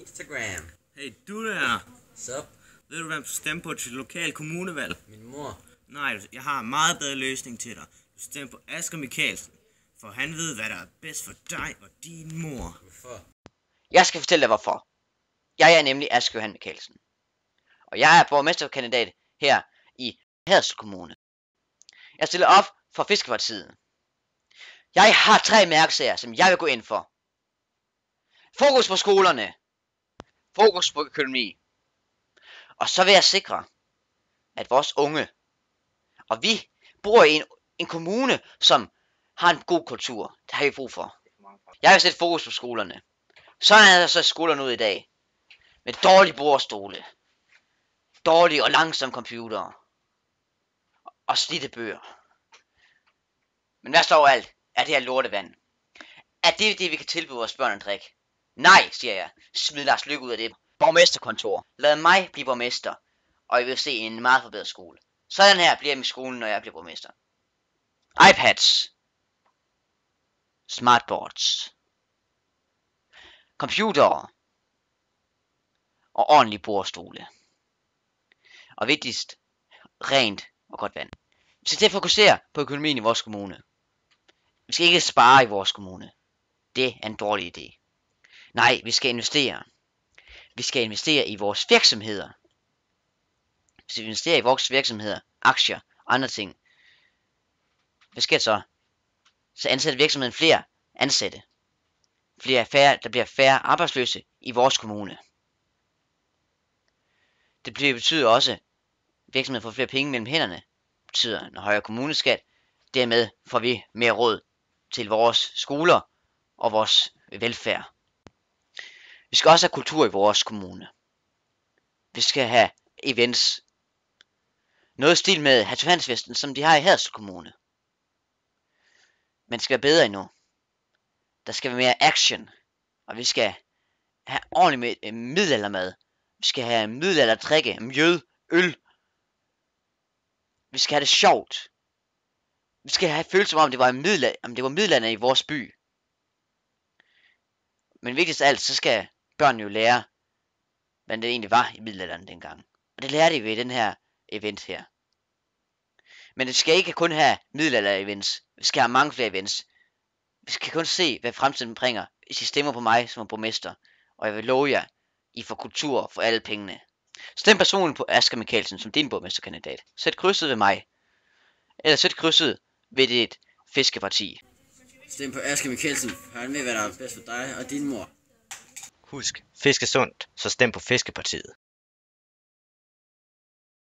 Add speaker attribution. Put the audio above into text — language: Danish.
Speaker 1: Instagram.
Speaker 2: Hey, du der.
Speaker 1: Sup?
Speaker 2: Ved du, hvem du stemmer på til lokal kommunevalg?
Speaker 1: Min mor.
Speaker 2: Nej, jeg har en meget bedre løsning til dig. Du stemmer på Asger Mikkelsen, for han ved, hvad der er bedst for dig og din mor.
Speaker 1: Hvorfor?
Speaker 3: Jeg skal fortælle dig hvorfor. Jeg er nemlig Asger Johan Mikkelsen. Og jeg er borgmesterkandidat her i Haderslev Kommune. Jeg stiller op for Fiskepartiet. Jeg har 3 mærkesager, som jeg vil gå ind for. Fokus på skolerne. Fokus på økonomi. Og så vil jeg sikre, at vores unge og vi bor i en kommune, som har en god kultur. Det har vi brug for. Jeg vil sætte fokus på skolerne. Sådan er der så skolerne ud i dag. Med dårlige bordstole. Dårlige og langsomme computere. Og slidte bøger. Men hvad står alt? Er det her lortevand? Er det vi kan tilbyde vores børn at drikke? Nej, siger jeg. Smid Lars Løkke ud af det borgmesterkontor. Lad mig blive borgmester. Og jeg vil se en meget forbedret skole. Sådan her bliver jeg med skolen, når jeg bliver borgmester. iPads. Smartboards. Computere. Og ordentlige bordstole. Og vigtigst, rent og godt vand. Vi skal til at fokusere på økonomien i vores kommune. Vi skal ikke spare i vores kommune. Det er en dårlig idé. Nej, vi skal investere. Vi skal investere i vores virksomheder. Hvis vi investerer i vores virksomheder, aktier og andre ting, hvad sker så? Så ansætter virksomheden flere ansatte. Der bliver færre arbejdsløse i vores kommune. Det betyder også, at virksomheden får flere penge mellem hænderne. Det betyder en højere kommuneskat. Dermed får vi mere råd til vores skoler og vores velfærd. Vi skal også have kultur i vores kommune. Vi skal have events. Noget stil med Hans Johansfesten, som de har i Haderslev Kommune. Men det skal være bedre endnu. Der skal være mere action. Og vi skal have ordentlig med middelaldermad. Vi skal have middelalderdrikke, mjød, øl. Vi skal have det sjovt. Vi skal have følelse om det var middelalder i vores by. Men vigtigst af alt, så skal børnene jo lære, hvad det egentlig var i middelalderen dengang. Og det lærer de ved den her event her. Men det skal ikke kun have middelalder-events. Vi skal have mange flere events. Vi skal kun se, hvad fremtiden bringer, hvis I stemmer på mig som borgmester. Og jeg vil love jer, I får kultur for alle pengene. Stem personligt på Asger Mikkelsen som din borgmesterkandidat. Sæt krydset ved mig. Eller sæt krydset ved dit fiskeparti.
Speaker 1: Stem på Asger Mikkelsen. Han ved, hvad der er bedst for dig og din mor.
Speaker 4: Husk, fiske sundt, så stem på Fiskepartiet.